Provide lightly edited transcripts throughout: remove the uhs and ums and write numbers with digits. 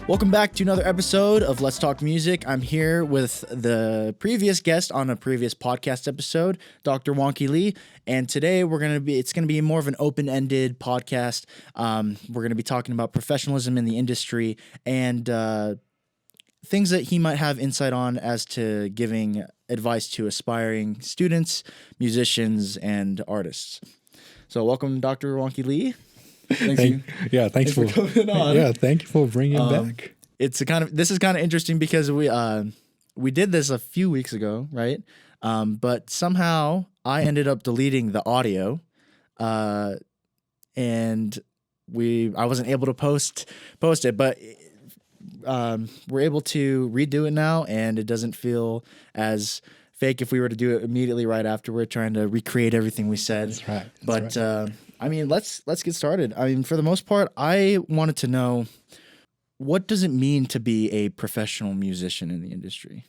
Welcome back to another episode of Let's Talk Music. I'm here with the previous guest on a previous podcast episode, Dr. Wonki Lee, and today it's gonna be more of an open-ended podcast. We're gonna be talking about professionalism in the industry and things that he might have insight on as to giving advice to aspiring students, musicians, and artists. So, welcome, Dr. Wonki Lee. Thanks for coming on. Yeah, thank you for bringing it back. This is kind of interesting because we did this a few weeks ago, right? But somehow I ended up deleting the audio, and I wasn't able to post it, but we're able to redo it now, and it doesn't feel as fake if we were to do it immediately right after. We're trying to recreate everything we said. That's right. But let's get started. For the most part, I wanted to know, what does it mean to be a professional musician in the industry?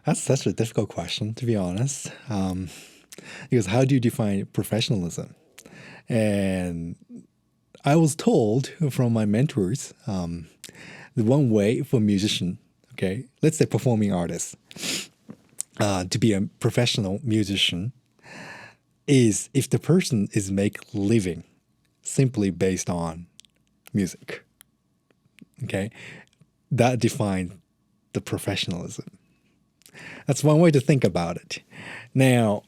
That's such a difficult question, to be honest. Because how do you define professionalism? And I was told from my mentors, the one way for a musician, okay, let's say performing artist, to be a professional musician is if the person is make living simply based on music. Okay, that defines the professionalism. That's one way to think about it. Now,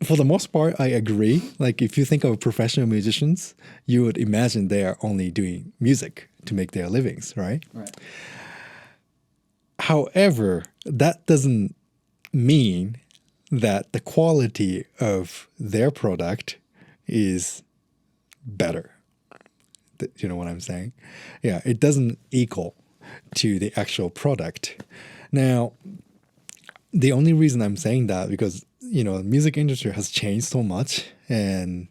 for the most part, I agree. Like if you think of professional musicians, you would imagine they are only doing music to make their livings, right? Right. However, that doesn't mean that the quality of their product is better. You know what I'm saying? Yeah, it doesn't equal to the actual product. Now, the only reason I'm saying that because, the music industry has changed so much, and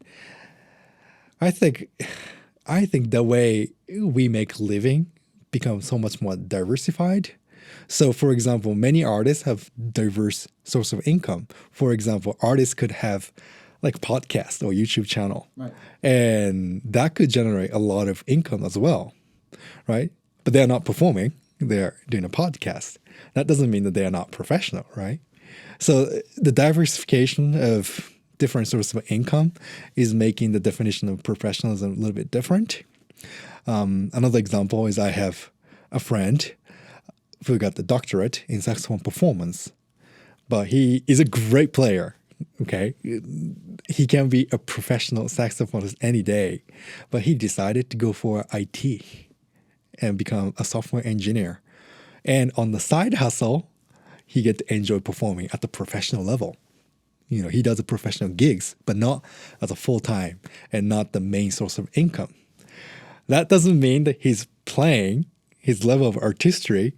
I think the way we make living becomes so much more diversified. So, for example, many artists have diverse source of income. For example, artists could have like podcast or YouTube channel, right, and that could generate a lot of income as well, right? But they're not performing; they're doing a podcast. That doesn't mean that they are not professional, right? So, the diversification of different sources of income is making the definition of professionalism a little bit different. Another example is I have a friend who got the doctorate in saxophone performance, but he is a great player, okay? He can be a professional saxophonist any day, but he decided to go for IT and become a software engineer. And on the side hustle, he get to enjoy performing at the professional level. He does the professional gigs, but not as a full-time and not the main source of income. That doesn't mean that his playing, his level of artistry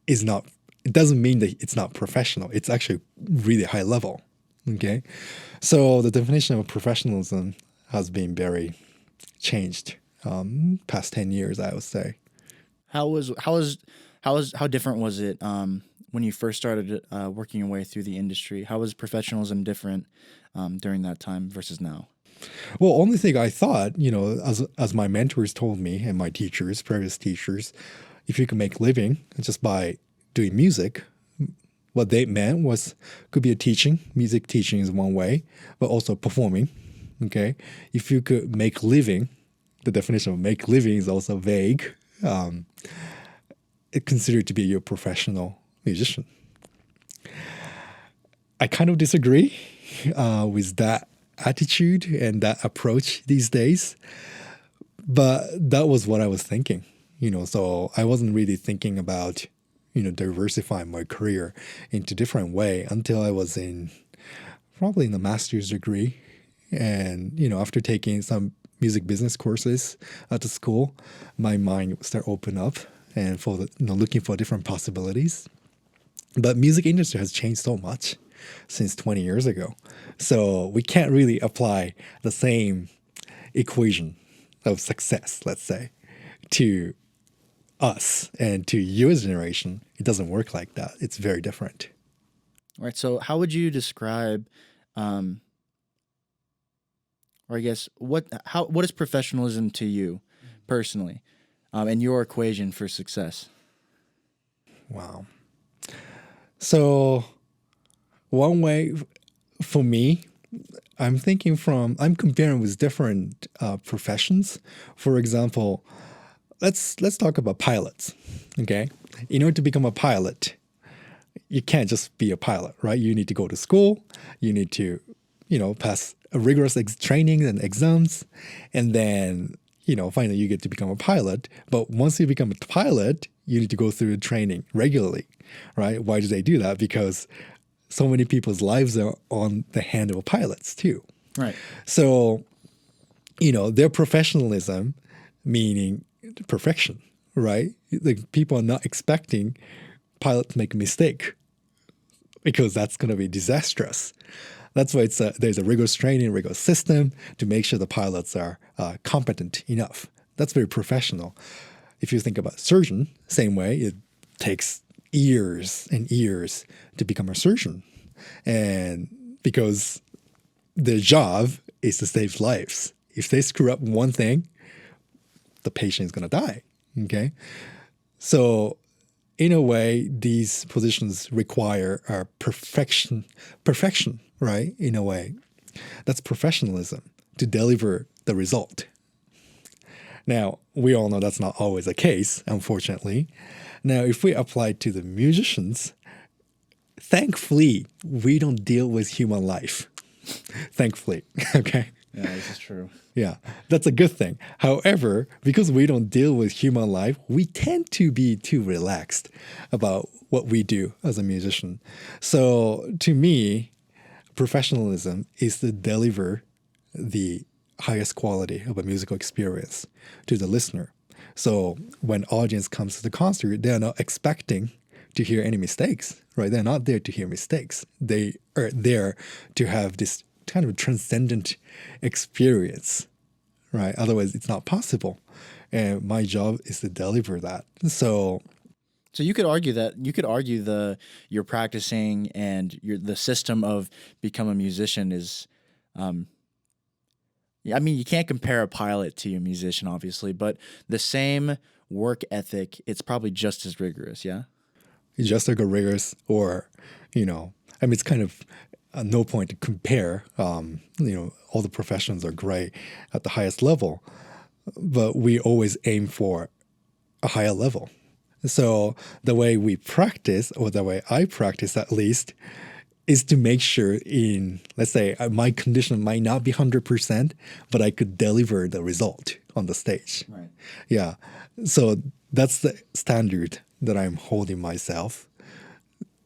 is not, it doesn't mean that it's not professional. It's actually really high level, okay? So the definition of professionalism has been very changed past 10 years, I would say. How different was it when you first started working your way through the industry? How was professionalism different during that time versus now? Well, only thing I thought, as my mentors told me and my teachers, previous teachers, if you can make living just by doing music, what they meant could be a teaching. Music teaching is one way, but also performing. Okay, if you could make living, the definition of make living is also vague. It's considered to be your professional musician. I kind of disagree with that attitude and that approach these days, but that was what I was thinking. So I wasn't really thinking about, diversifying my career into different way until I was probably in the master's degree. And, after taking some music business courses at the school, my mind started open up and looking for different possibilities. But music industry has changed so much since 20 years ago. So we can't really apply the same equation of success, let's say, to us and to your generation. It doesn't work like that. It's very different. Right. So how would you describe, or I guess, what is professionalism to you personally, and your equation for success? Wow. So one way for me, I'm comparing with different professions. For example, let's talk about pilots. Okay, in order to become a pilot, you can't just be a pilot, right? You need to go to school. You need to, pass a rigorous training and exams, and then finally you get to become a pilot. But once you become a pilot, you need to go through training regularly, right? Why do they do that? Because so many people's lives are on the hand of pilots too. Right. So, their professionalism, meaning perfection, right? Like people are not expecting pilots to make a mistake because that's going to be disastrous. That's why there's a rigorous training, rigorous system to make sure the pilots are competent enough. That's very professional. If you think about surgeon, same way, it takes years and years to become a surgeon. And because their job is to save lives. If they screw up one thing, the patient is going to die. Okay? So in a way, these positions require perfection, right? In a way, that's professionalism to deliver the result. Now, we all know that's not always the case, unfortunately. Now, if we apply to the musicians, thankfully, we don't deal with human life. Thankfully, okay? Yeah, this is true. Yeah, that's a good thing. However, because we don't deal with human life, we tend to be too relaxed about what we do as a musician. So to me, professionalism is to deliver the highest quality of a musical experience to the listener. So when audience comes to the concert, they're not expecting to hear any mistakes, right? They're not there to hear mistakes. They are there to have this kind of transcendent experience, right? Otherwise, it's not possible. And my job is to deliver that. So you could argue you're practicing and the system of become a musician is, I mean, you can't compare a pilot to a musician, obviously, but the same work ethic, it's probably just as rigorous, yeah? just like a rigorous or, it's kind of no point to compare. All the professions are great at the highest level, but we always aim for a higher level. So the way we practice, or the way I practice at least, is to make sure let's say my condition might not be 100%, but I could deliver the result on the stage. Right. Yeah. So that's the standard that I'm holding myself.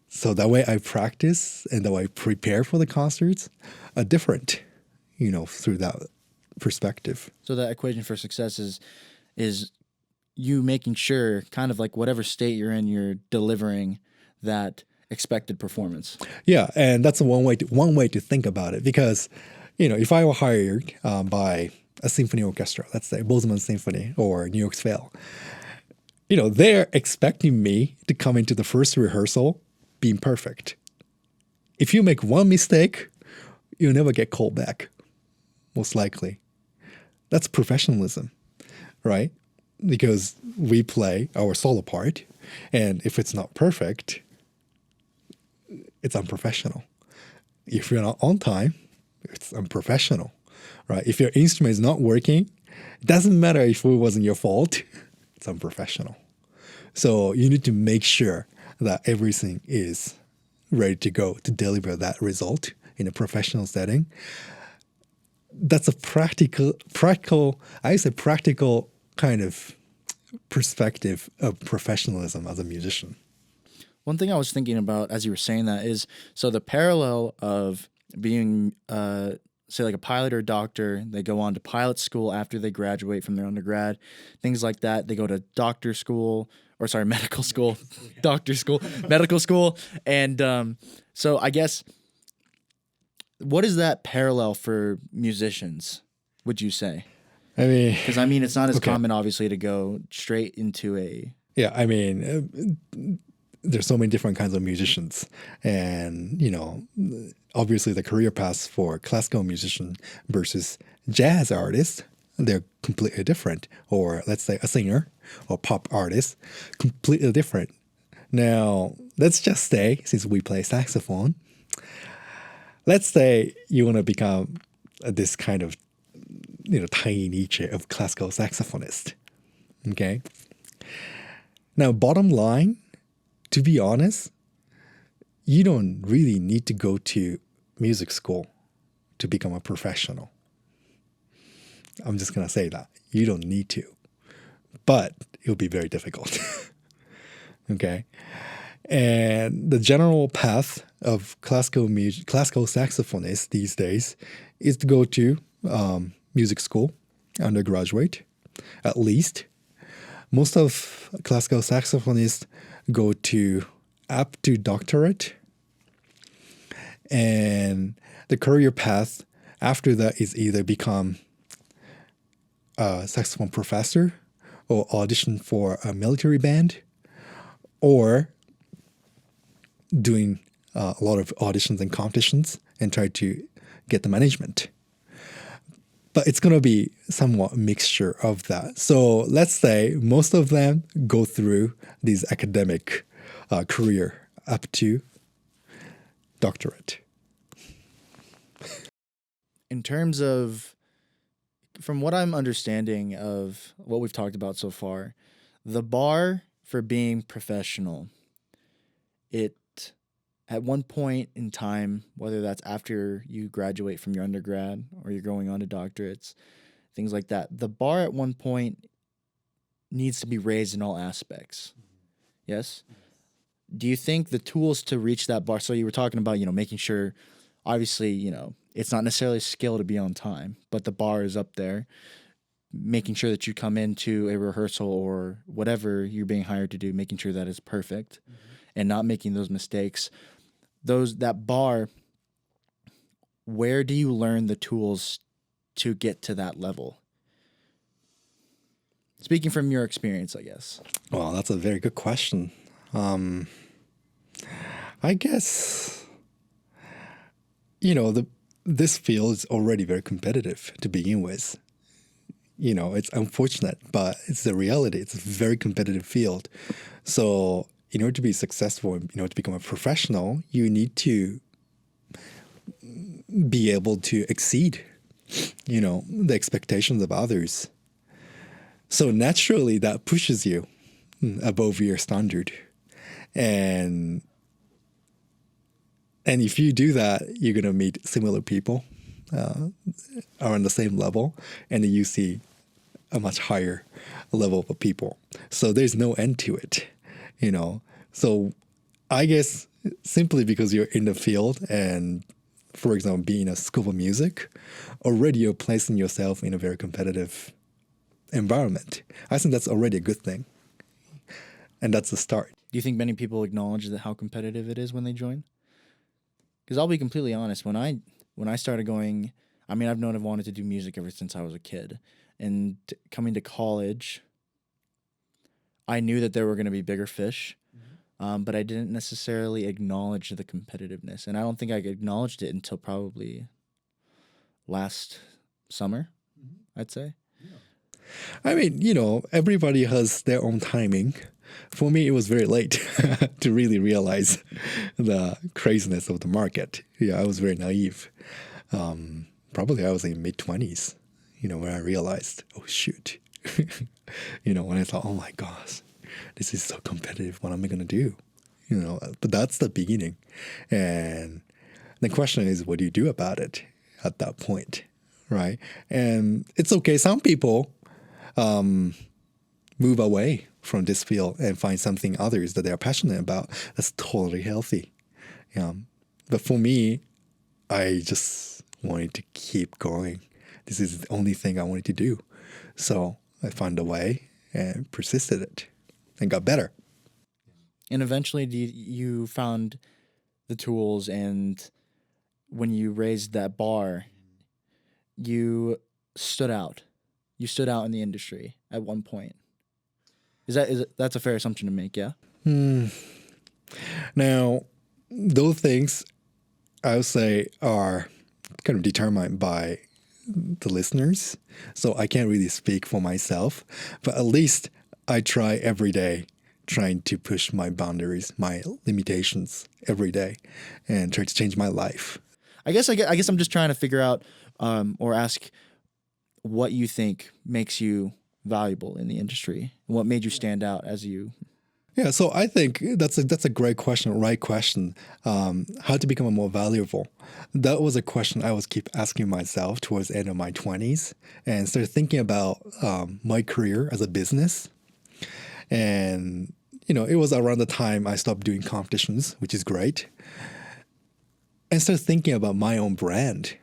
So that way I practice and the way I prepare for the concerts are different, through that perspective. So that equation for success is you making sure, kind of like whatever state you're in, you're delivering that expected performance. Yeah, and that's one way to think about it, because if I were hired by a symphony orchestra, let's say Bozeman Symphony or New York Phil, they're expecting me to come into the first rehearsal being perfect. If you make one mistake, you'll never get called back, most likely. That's professionalism, right? Because we play our solo part, and if it's not perfect, it's unprofessional. If you're not on time, it's unprofessional, right? If your instrument is not working, it doesn't matter if it wasn't your fault, it's unprofessional. So you need to make sure that everything is ready to go to deliver that result in a professional setting. That's a practical kind of perspective of professionalism as a musician. One thing I was thinking about as you were saying that is, so the parallel of being, say like a pilot or a doctor, they go on to pilot school after they graduate from their undergrad, things like that. They go to medical school, medical school. And so I guess, what is that parallel for musicians, would you say? I mean, because it's not as common, obviously, to go straight into a. Yeah, there's so many different kinds of musicians, and obviously the career paths for classical musician versus jazz artists they're completely different. Or let's say a singer or pop artist, completely different. Now, let's just say, since we play saxophone, let's say you want to become this kind of, tiny niche of classical saxophonist. Okay. Now, bottom line, to be honest, you don't really need to go to music school to become a professional. I'm just going to say that. You don't need to. But it'll be very difficult. Okay? And the general path of classical saxophonists these days is to go to music school, undergraduate, at least. Most of classical saxophonists go to up to doctorate. And the career path after that is either become a saxophone professor or audition for a military band or doing a lot of auditions and competitions and try to get the management. But it's going to be somewhat a mixture of that. So let's say most of them go through these academic career up to doctorate. In terms of, from what I'm understanding of what we've talked about so far, the bar for being professional, it at one point in time, whether that's after you graduate from your undergrad or you're going on to doctorates, things like that, the bar at one point needs to be raised in all aspects. Yes? Do you think the tools to reach that bar, so you were talking about, making sure, obviously, it's not necessarily a skill to be on time, but the bar is up there, making sure that you come into a rehearsal or whatever you're being hired to do, making sure that it's perfect and not making those mistakes. That bar, where do you learn the tools to get to that level? Speaking from your experience, I guess. Well, that's a very good question. I guess, this field is already very competitive to begin with. It's unfortunate, but it's the reality. It's a very competitive field. So in order to be successful, to become a professional, you need to be able to exceed, the expectations of others. So naturally, that pushes you above your standard. And if you do that, you're going to meet similar people are on the same level, and then you see a much higher level of people. So there's no end to it, So I guess simply because you're in the field and, for example, being in a school of music, already you're placing yourself in a very competitive environment. I think that's already a good thing. And that's the start. Do you think many people acknowledge how competitive it is when they join? Because I'll be completely honest, when I started going, I've known I've wanted to do music ever since I was a kid. And coming to college, I knew that there were going to be bigger fish, but I didn't necessarily acknowledge the competitiveness. And I don't think I acknowledged it until probably last summer, I'd say. Yeah. Everybody has their own timing. For me, it was very late to really realize the craziness of the market. Yeah, I was very naive. Probably I was in mid-20s, when I realized, oh, shoot. When I thought, oh, my gosh, this is so competitive. What am I going to do? But that's the beginning. And the question is, what do you do about it at that point, right? And it's okay. Some people move away from this field and find something others that they are passionate about. That's totally healthy. But for me, I just wanted to keep going. This is the only thing I wanted to do. So I found a way and persisted it and got better. And eventually you found the tools, and when you raised that bar, you stood out. You stood out in the industry at one point. That's a fair assumption to make, yeah? Now, those things I would say are kind of determined by the listeners. So I can't really speak for myself, but at least I try every day trying to push my boundaries, my limitations every day and try to change my life. I guess I'm just trying to figure out or ask what you think makes you valuable in the industry. What made you stand out as you? Yeah, so I think that's a great question, right question. How to become more valuable? That was a question I was keep asking myself towards the end of my 20s and started thinking about my career as a business. And, it was around the time I stopped doing competitions, which is great. And started thinking about my own brand,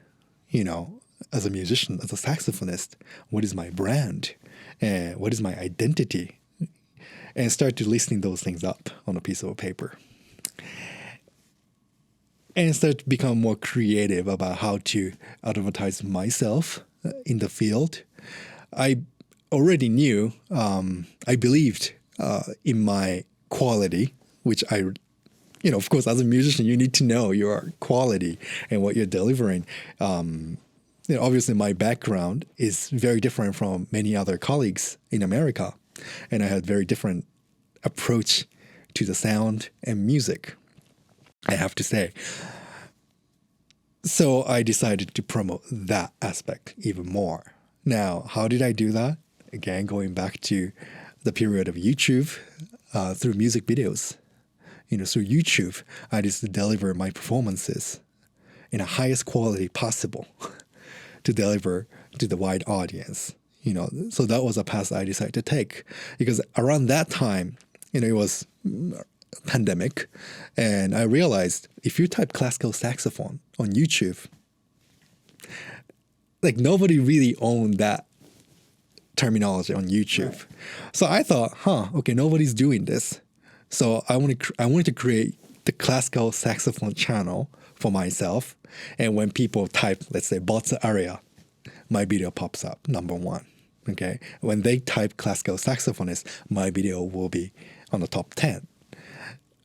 as a musician, as a saxophonist. What is my brand? And what is my identity? And start to listing those things up on a piece of paper. And start to become more creative about how to advertise myself in the field. I already knew, I believed in my quality, which of course, as a musician, you need to know your quality and what you're delivering. Obviously, my background is very different from many other colleagues in America. And I had very different approach to the sound and music, I have to say. So I decided to promote that aspect even more. Now, how did I do that? Again, going back to the period of YouTube, through music videos. Through YouTube, I just deliver my performances in the highest quality possible to deliver to the wide audience. So that was a path I decided to take because around that time, it was pandemic, and I realized if you type classical saxophone on YouTube, like nobody really owned that terminology on YouTube. Right. So I thought, okay, nobody's doing this. So I wanted to create the classical saxophone channel for myself, and when people type, let's say, Botsa aria, my video pops up, number one. Okay, when they type classical saxophonist, my video will be on the top 10.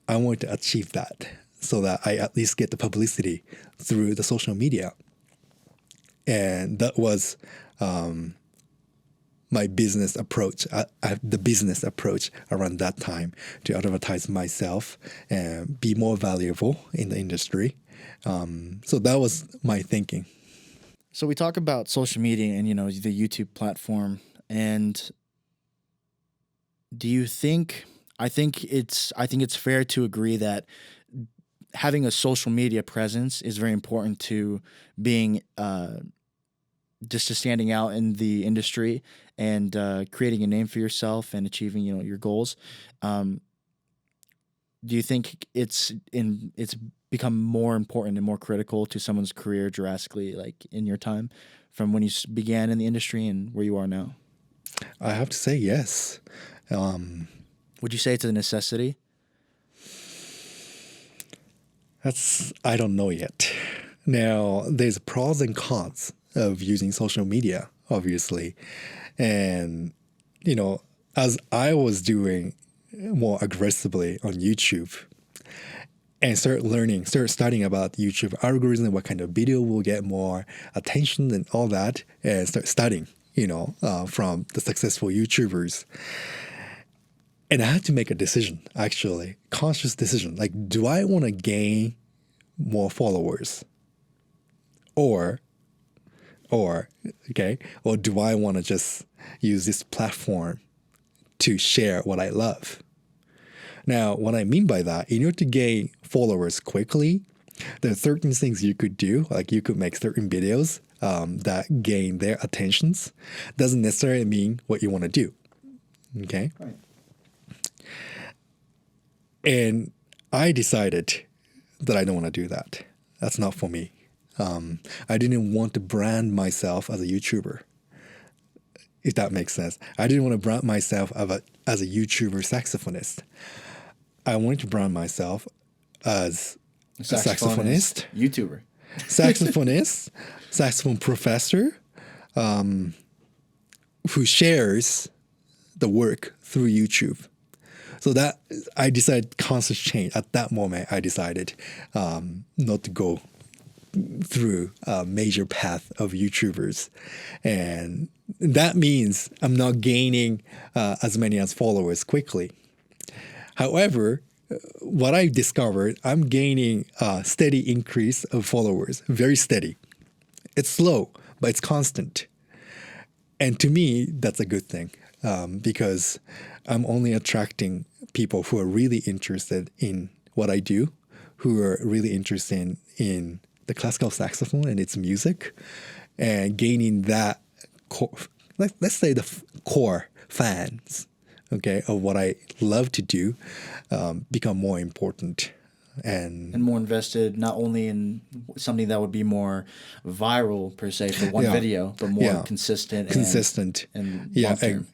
I wanted to achieve that so that I at least get the publicity through the social media. And that was my business approach, the business approach around that time to advertise myself and be more valuable in the industry. So that was my thinking. So we talk about social media and, the YouTube platform. And do you think, I think it's fair to agree that having a social media presence is very important to being, just to standing out in the industry and creating a name for yourself and achieving, your goals. Do you think it's become more important and more critical to someone's career drastically, like in your time, from when you began in the industry and where you are now? I have to say yes. Would you say it's a necessity? I don't know yet. Now, there's pros and cons of using social media, obviously. And, as I was doing more aggressively on YouTube, and start studying about YouTube algorithm, what kind of video will get more attention and all that, and start studying, from the successful YouTubers. And I had to make a decision, actually, conscious decision. Like, do I want to gain more followers? Or do I want to just use this platform to share what I love? Now, what I mean by that, in order to gain followers quickly, there are certain things you could do, like you could make certain videos that gain their attentions. Doesn't necessarily mean what you want to do. Okay? Right. And I decided that I don't want to do that. That's not for me. I didn't want to brand myself as a YouTuber, if that makes sense. I didn't want to brand myself as a YouTuber saxophonist. I wanted to brand myself as a saxophonist, YouTuber, saxophonist, saxophone professor, who shares the work through YouTube. So that I decided conscious change. At that moment, I decided not to go through a major path of YouTubers. And that means I'm not gaining as many as followers quickly. However, what I discovered, I'm gaining a steady increase of followers, very steady. It's slow, but it's constant. And to me, that's a good thing because I'm only attracting people who are really interested in what I do, who are really interested in the classical saxophone and its music, and gaining that, let's say the core fans, okay, of what I love to do become more important. And more invested, not only in something that would be more viral per se for one video, but more consistent, and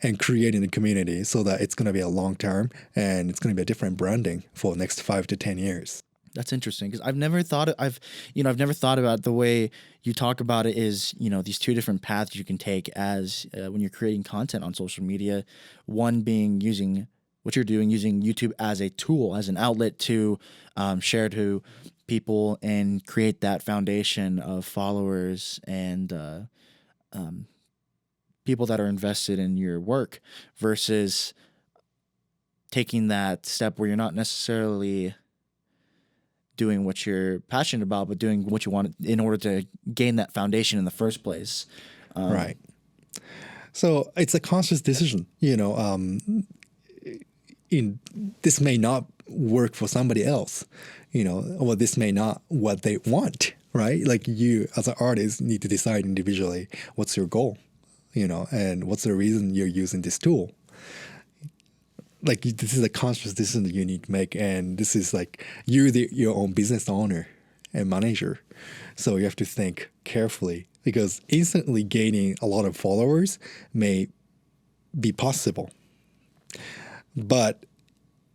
and creating a community so that it's going to be a long term and it's going to be a different branding for the next 5 to 10 years. That's interesting because I've never thought about the way you talk about it is, these two different paths you can take as when you're creating content on social media. One being using what you're doing, using YouTube as a tool, as an outlet to share to people and create that foundation of followers and people that are invested in your work, versus taking that step where you're not necessarily doing what you're passionate about, but doing what you want in order to gain that foundation in the first place. Right. So it's a conscious decision, this may not work for somebody else, or this may not what they want, right? Like you as an artist need to decide individually what's your goal, and what's the reason you're using this tool. Like this is a conscious decision that you need to make, and this is like you're your own business owner and manager, so you have to think carefully because instantly gaining a lot of followers may be possible, but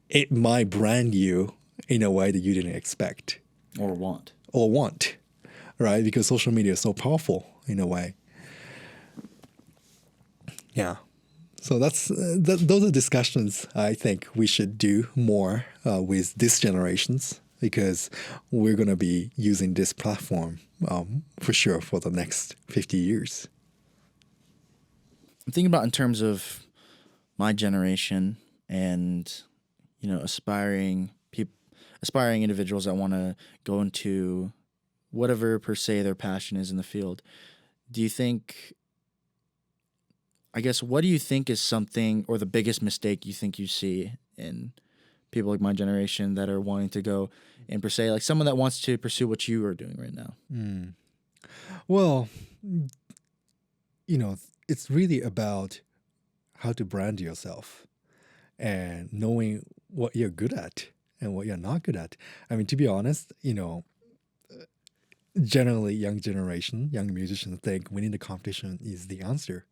it might brand you in a way that you didn't expect or want, right? Because social media is so powerful in a way. Yeah. So those are discussions I think we should do more with this generations, because we're going to be using this platform for sure for the next 50 years. I'm thinking about in terms of my generation and aspiring individuals that want to go into whatever per se their passion is in the field. Do you think, I guess, what do you think is something or the biggest mistake you think you see in people like my generation that are wanting to go and per se, like someone that wants to pursue what you are doing right now? Well, it's really about how to brand yourself and knowing what you're good at and what you're not good at. I mean, to be honest, generally young musicians think winning the competition is the answer.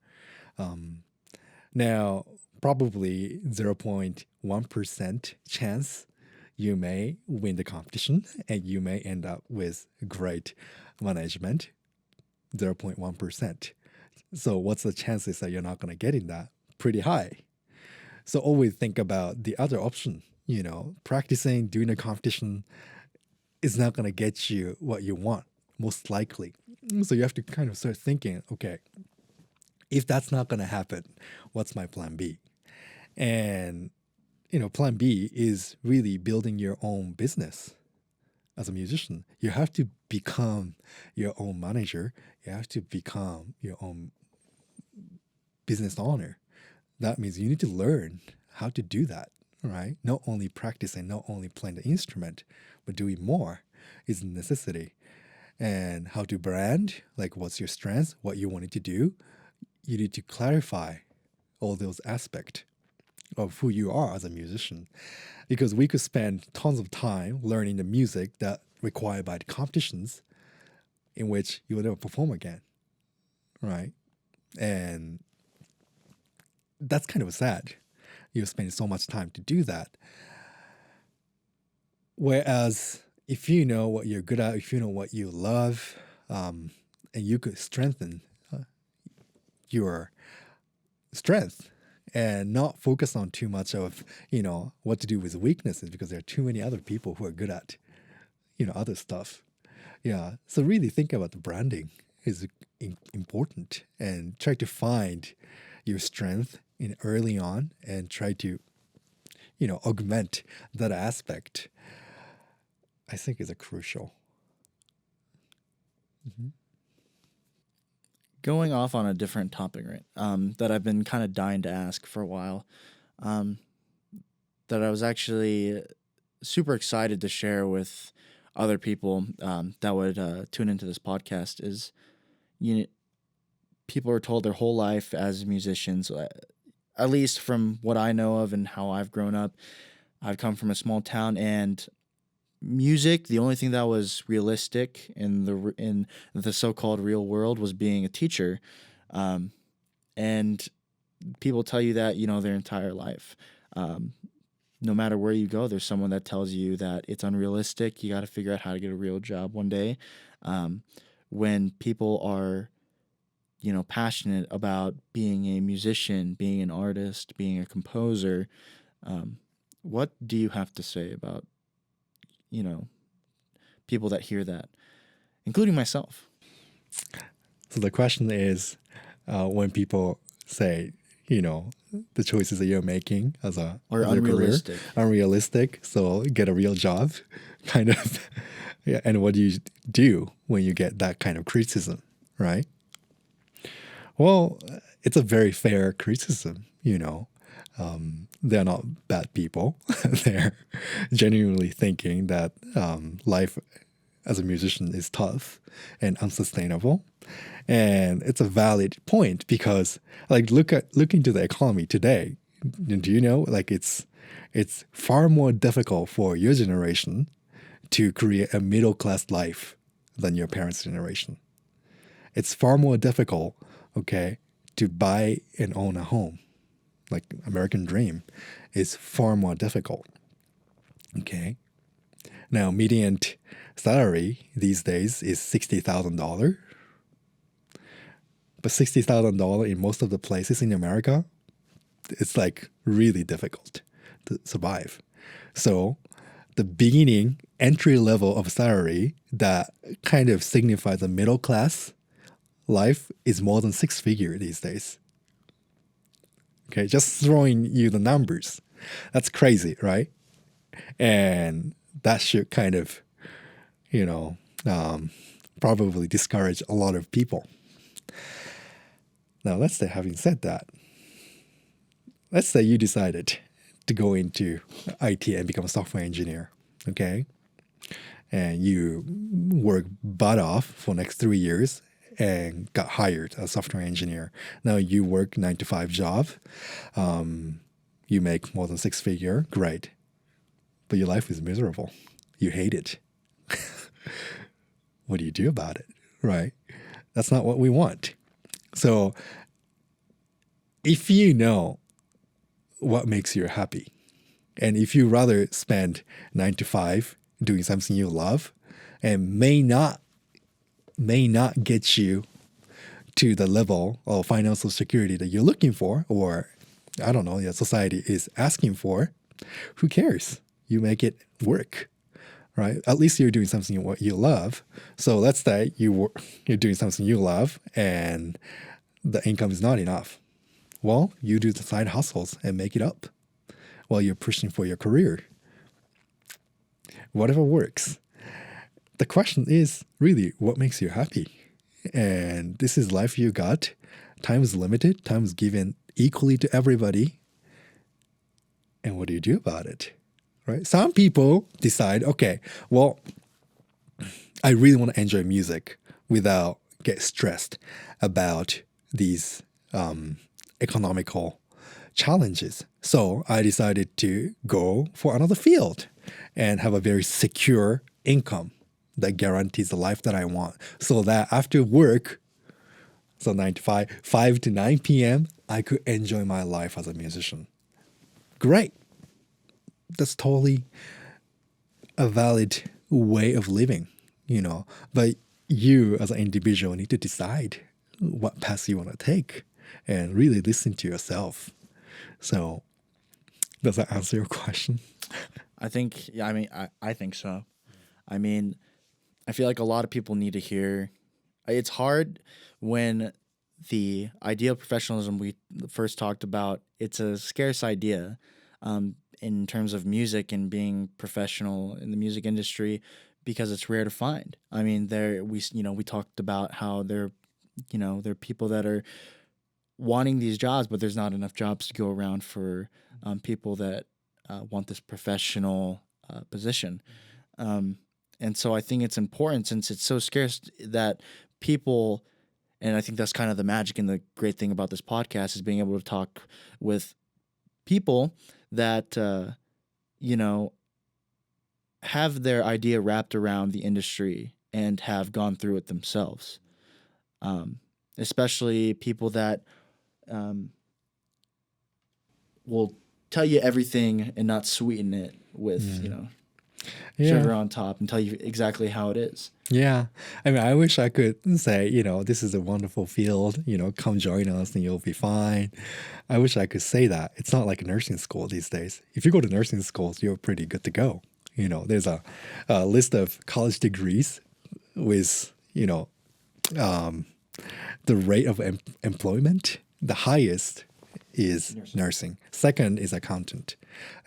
Now, probably 0.1% chance you may win the competition and you may end up with great management, 0.1%. So what's the chances that you're not going to get in that? Pretty high. So always think about the other option, practicing, doing a competition is not going to get you what you want, most likely. So you have to kind of start thinking, okay, if that's not going to happen, what's my plan B? And, plan B is really building your own business as a musician. You have to become your own manager. You have to become your own business owner. That means you need to learn how to do that, right? Not only practicing, not only playing the instrument, but doing more is a necessity. And how to brand, like what's your strengths, what you wanted to do, you need to clarify all those aspects of who you are as a musician. Because we could spend tons of time learning the music that required by the competitions in which you will never perform again, right? And that's kind of sad. You're spending so much time to do that. Whereas if you know what you're good at, if you know what you love, and you could strengthen your strength and not focus on too much of, what to do with weaknesses, because there are too many other people who are good at, other stuff. Yeah. So really think about the branding is important and try to find your strength in early on and try to, augment that aspect. I think is a crucial. Going off on a different topic, right? That I've been kind of dying to ask for a while. Um, that I was actually super excited to share with other people that would tune into this podcast is, you know, people are told their whole life as musicians, at least from what I know of and how I've grown up. I've come from a small town, and music, the only thing that was realistic in the so-called real world was being a teacher. Um, and people tell you that, their entire life. Um, no matter where you go, there's someone that tells you that it's unrealistic. You got to figure out how to get a real job one day. Um, when people are, passionate about being a musician, being an artist, being a composer, um, what do you have to say about, you know, people that hear that, including myself? So the question is, when people say, the choices that you're making Or as a career unrealistic. unrealistic, so get a real job, kind of. Yeah, and what do you do when you get that kind of criticism, right? Well, it's a very fair criticism, They're not bad people. They're genuinely thinking that life as a musician is tough and unsustainable. And it's a valid point because like look into the economy today. Do you know like it's far more difficult for your generation to create a middle class life than your parents' generation. It's far more difficult, okay, to buy and own a home. Like American dream is far more difficult. Okay. Now median salary these days is $60,000. But $60,000 in most of the places in America, it's like really difficult to survive. So the beginning entry level of salary that kind of signifies a middle class life is more than six figure these days. Okay, just throwing you the numbers. That's crazy, right? And that should kind of, you know, probably discourage a lot of people. Now, let's say, having said that, let's say you decided to go into IT and become a software engineer, okay? And you work butt off for next 3 years and got hired as a software engineer. Now you work 9 to 5 job. You make more than six figure, great. But your life is miserable. You hate it. What do you do about it, right? That's not what we want. So if you know what makes you happy, and if you rather spend 9 to 5 doing something you love and may not get you to the level of financial security that you're looking for, or I don't know, that society is asking for, who cares? You make it work, right? At least you're doing something what you love. So let's say you're doing something you love and the income is not enough. Well, you do the side hustles and make it up while you're pushing for your career. Whatever works. The question is really what makes you happy? And this is life you got. Time is limited. Time is given equally to everybody. And what do you do about it? Right? Some people decide, okay, well, I really want to enjoy music without get stressed about these economical challenges. So I decided to go for another field and have a very secure income that guarantees the life that I want. So that after work, so 9 to 5, 5 to 9 p.m., I could enjoy my life as a musician. Great. That's totally a valid way of living, But you as an individual need to decide what path you want to take and really listen to yourself. So does that answer your question? I think, yeah, I mean, I think so. I mean, I feel like a lot of people need to hear. It's hard when the idea of professionalism we first talked about, it's a scarce idea in terms of music and being professional in the music industry because it's rare to find. I mean, we talked about how there are people that are wanting these jobs, but there's not enough jobs to go around for people that want this professional position. And so I think it's important since it's so scarce that people, and I think that's kind of the magic and the great thing about this podcast is being able to talk with people that, have their idea wrapped around the industry and have gone through it themselves. Especially people that will tell you everything and not sweeten it with, sugar on top and tell you exactly how it is. Yeah. I mean, I wish I could say, this is a wonderful field, come join us and you'll be fine. I wish I could say that. It's not like nursing school these days. If you go to nursing schools, you're pretty good to go. There's a list of college degrees with, the rate of employment. The highest is nursing. Second is accountant.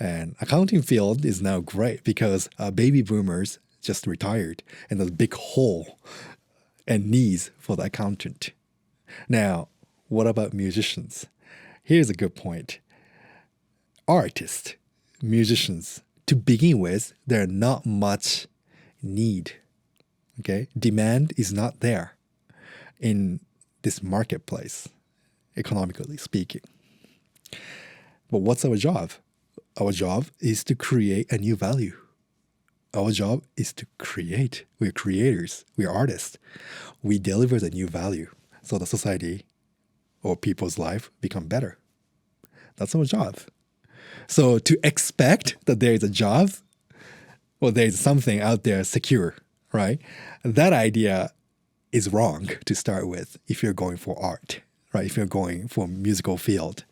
And accounting field is now great because baby boomers just retired and there's a big hole and needs for the accountant. Now, what about musicians? Here's a good point. Artists, musicians, to begin with, there are not much need. Okay? Demand is not there in this marketplace, economically speaking. But what's our job? Our job is to create a new value. Our job is to create. We're creators. We're artists. We deliver the new value so the society or people's life become better. That's our job. So to expect that there is a job or there is something out there secure, right? That idea is wrong to start with if you're going for art, right? If you're going for musical field.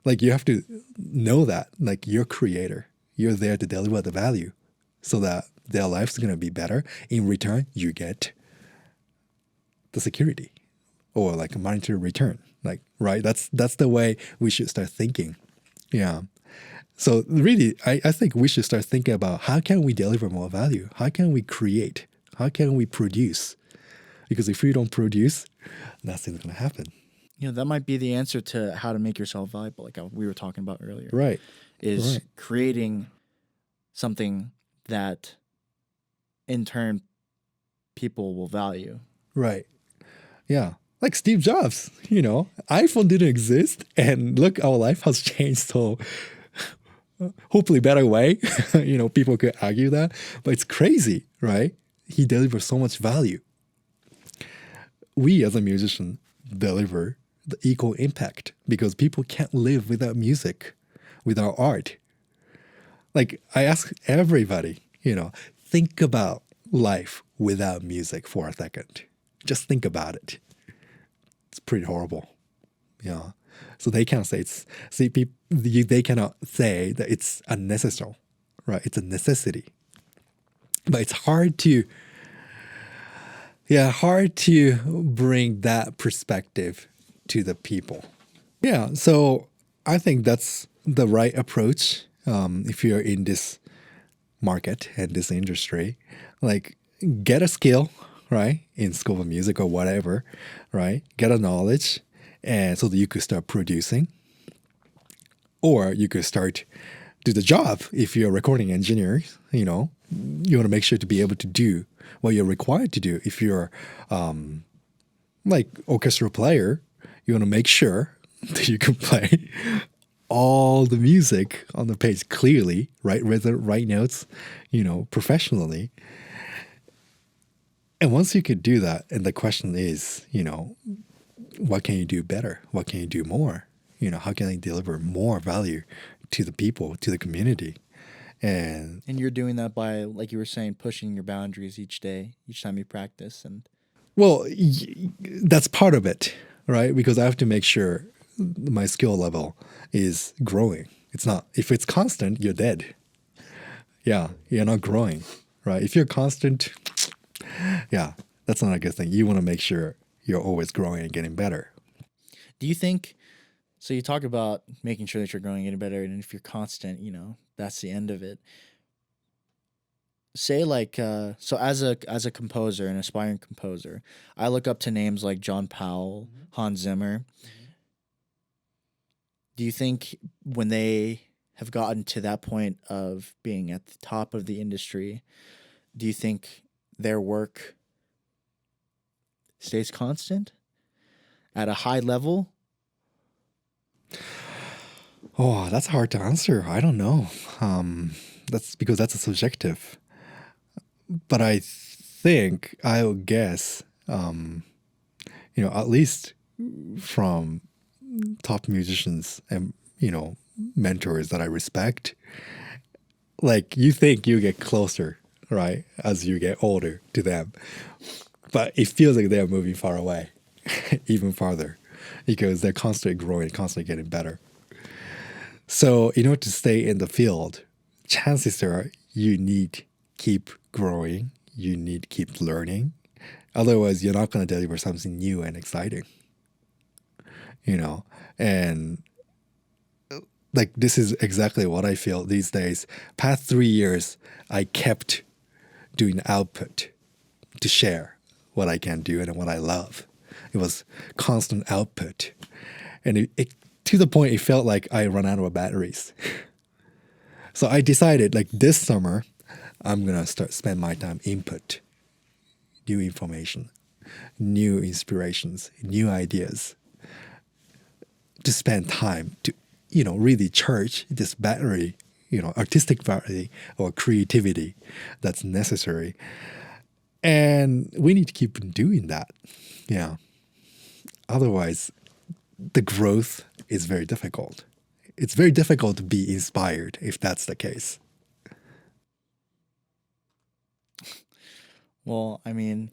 Like you have to know that, like you're a creator. You're there to deliver the value so that their life's going to be better. In return, you get the security or like a monetary return. Like, right? That's the way we should start thinking. Yeah. So really, I think we should start thinking about how can we deliver more value? How can we create? How can we produce? Because if we don't produce, nothing's going to happen. That might be the answer to how to make yourself valuable, like we were talking about earlier. Right. Is creating something that in turn people will value. Right. Yeah. Like Steve Jobs, iPhone didn't exist and look, our life has changed so hopefully better way. People could argue that, but it's crazy, right? He delivers so much value. We as a musician deliver the equal impact because people can't live without music, without art. Like I ask everybody, think about life without music for a second. Just think about it. It's pretty horrible. Yeah. So they can't say they cannot say that it's unnecessary, right? It's a necessity. But it's hard to bring that perspective to the people. Yeah, so I think that's the right approach if you're in this market and this industry. Like, get a skill, right, in School of Music or whatever, right? Get a knowledge, and so that you could start producing. Or you could start do the job if you're a recording engineer, you want to make sure to be able to do what you're required to do. If you're like orchestra player, you want to make sure that you can play all the music on the page clearly, right? Write notes, professionally. And once you could do that, and the question is, what can you do better? What can you do more? How can I deliver more value to the people, to the community? And you're doing that by, like you were saying, pushing your boundaries each day, each time you practice. And well, that's part of it, right? Because I have to make sure my skill level is growing. It's not, if it's constant, you're dead. Yeah, you're not growing, right? If you're constant, Yeah, that's not a good thing. You want to make sure you're always growing and getting better. Do you think so? You talk about making sure that you're growing and getting better, and if you're constant, that's the end of it. Say like so as a composer, an aspiring composer, I look up to names like John Powell, Hans Zimmer. Do you think when they have gotten to that point of being at the top of the industry, do you think their work stays constant at a high level? Oh, that's hard to answer. I don't know. That's because that's a subjective. But I think I'll guess, at least from top musicians and mentors that I respect, like you think you get closer, right, as you get older to them, but it feels like they're moving far away, even farther, because they're constantly growing, constantly getting better. So in order to stay in the field, chances are you need keep growing, you need to keep learning. Otherwise, you're not going to deliver something new and exciting. And like this is exactly what I feel these days. Past 3 years, I kept doing output to share what I can do and what I love. It was constant output. And it to the point it felt like I run out of batteries. So I decided like this summer, I'm going to spend my time input, new information, new inspirations, new ideas, to spend time to, really charge this battery, artistic battery or creativity that's necessary. And we need to keep doing that. Yeah. Otherwise, the growth is very difficult. It's very difficult to be inspired if that's the case. Well, I mean,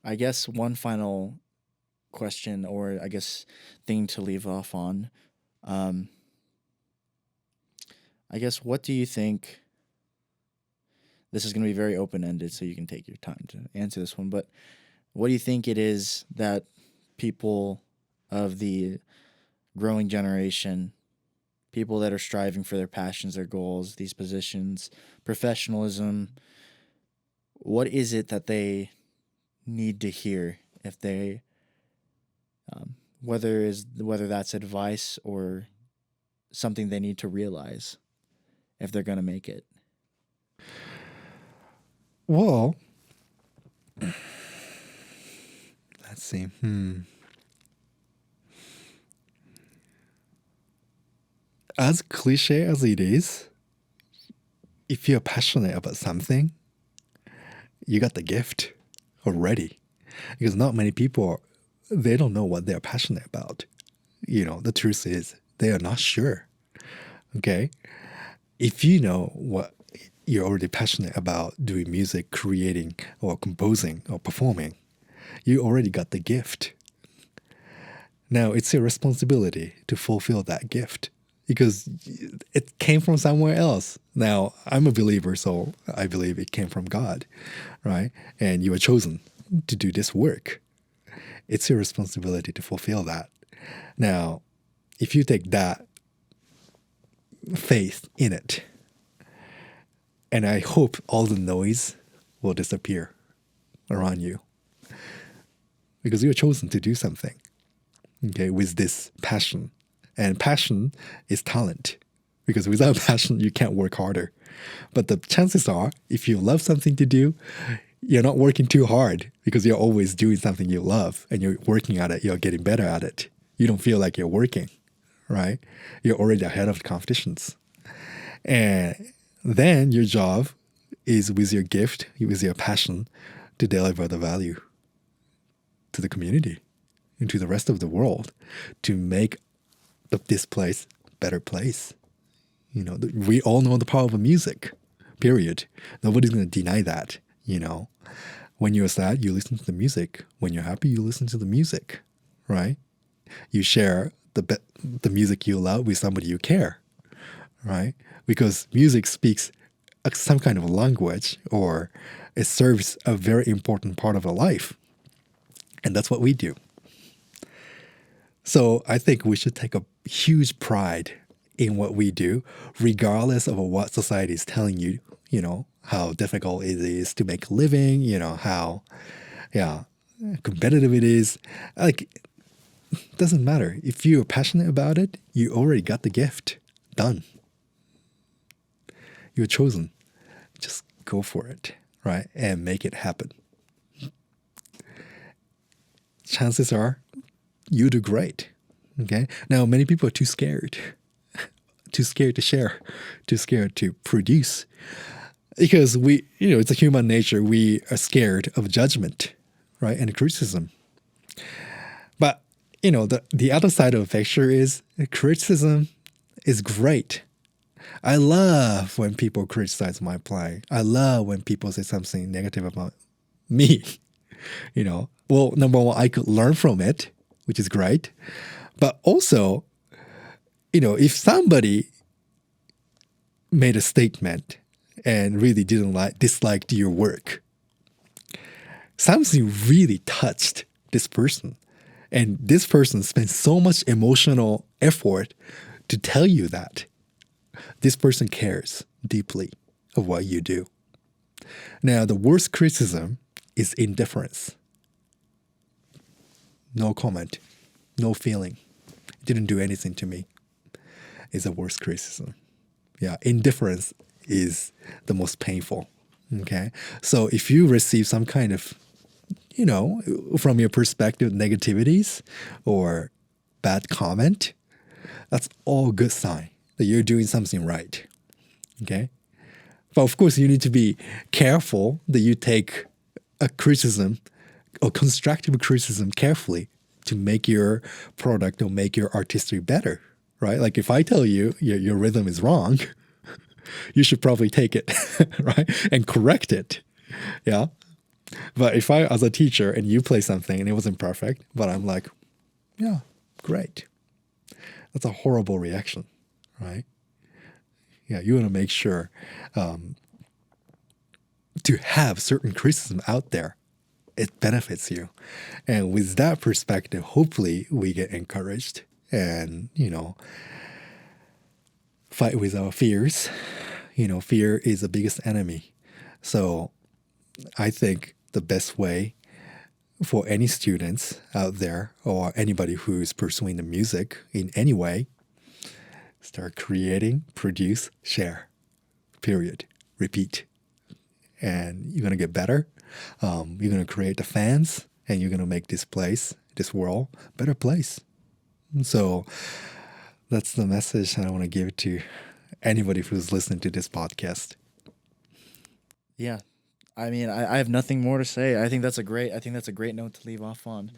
I guess one final question, or I guess thing to leave off on. Um, I guess what do you think? This is going to be very open ended, so you can take your time to answer this one. But what do you think it is that people of the growing generation, people that are striving for their passions, their goals, these positions, professionalism, what is it that they need to hear if they, whether that's advice or something they need to realize if they're going to make it? Well, let's see. As cliche as it is, if you're passionate about something, you got the gift already. Because not many people, they don't know what they're passionate about. The truth is, they are not sure. Okay? If you know what you're already passionate about doing music, creating, or composing, or performing, you already got the gift. Now it's your responsibility to fulfill that gift because it came from somewhere else. Now I'm a believer, so I believe it came from God, right? And you were chosen to do this work. It's your responsibility to fulfill that. Now, if you take that faith in it, and I hope all the noise will disappear around you because you're chosen to do something, okay, with this passion. And passion is talent because without passion, you can't work harder. But the chances are, if you love something to do, you're not working too hard because you're always doing something you love and you're working at it, you're getting better at it. You don't feel like you're working, right? You're already ahead of the competitions. And then your job is with your gift, with your passion, to deliver the value to the community and to the rest of the world, to make this place a better place. We all know the power of music, period. Nobody's going to deny that, When you're sad, you listen to the music. When you're happy, you listen to the music, right? You share the music you love with somebody you care, right? Because music speaks some kind of language, or it serves a very important part of our life. And that's what we do. So I think we should take a huge pride in what we do, regardless of what society is telling you, how difficult it is to make a living, how, competitive it is. Like, doesn't matter. If you're passionate about it, you already got the gift. Done. You're chosen. Just go for it, right? And make it happen. Chances are you do great. Okay. Now, many people are too scared to share, too scared to produce, because it's a human nature. We are scared of judgment, right? And criticism. But, the other side of the picture is criticism is great. I love when people criticize my play. I love when people say something negative about me. Well, number one, I could learn from it, which is great. But also, if somebody made a statement and really disliked your work, something really touched this person. And this person spent so much emotional effort to tell you that. This person cares deeply of what you do. Now, the worst criticism is indifference. No comment, no feeling. It didn't do anything to me. Is the worst criticism. Yeah, indifference is the most painful. Okay, so if you receive some kind of, from your perspective, negativities or bad comment, that's all good sign that you're doing something right. Okay, but of course you need to be careful that you take a criticism or constructive criticism carefully to make your product or make your artistry better, right? Like if I tell you your rhythm is wrong, you should probably take it, right? And correct it. Yeah. But if I, as a teacher, and you play something and it wasn't perfect, but I'm like, yeah, great. That's a horrible reaction, right? Yeah, you want to make sure to have certain criticism out there. It benefits you. And with that perspective, hopefully we get encouraged and, fight with our fears. Fear is the biggest enemy. So I think the best way for any students out there or anybody who is pursuing the music in any way, start creating, produce, share, period, repeat. And you're going to get better. You're going to create the fans and you're going to make this place, this world, a better place. So that's the message I want to give to anybody who's listening to this podcast. Yeah. I mean, I have nothing more to say. I think that's a great note to leave off on.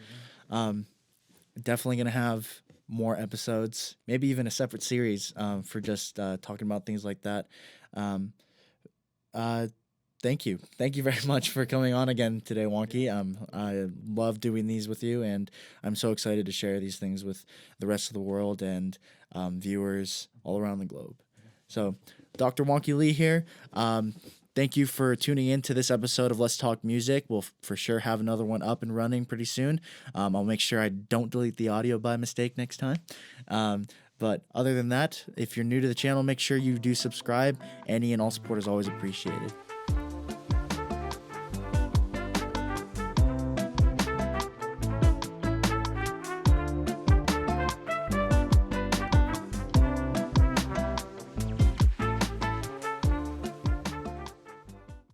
Definitely going to have more episodes, maybe even a separate series for just talking about things like that. Thank you. Thank you very much for coming on again today, Wonki. I love doing these with you, and I'm so excited to share these things with the rest of the world and viewers all around the globe. So, Dr. Wonki Lee here. Thank you for tuning in to this episode of Let's Talk Music. We'll for sure have another one up and running pretty soon. I'll make sure I don't delete the audio by mistake next time. But other than that, if you're new to the channel, make sure you do subscribe. Any and all support is always appreciated.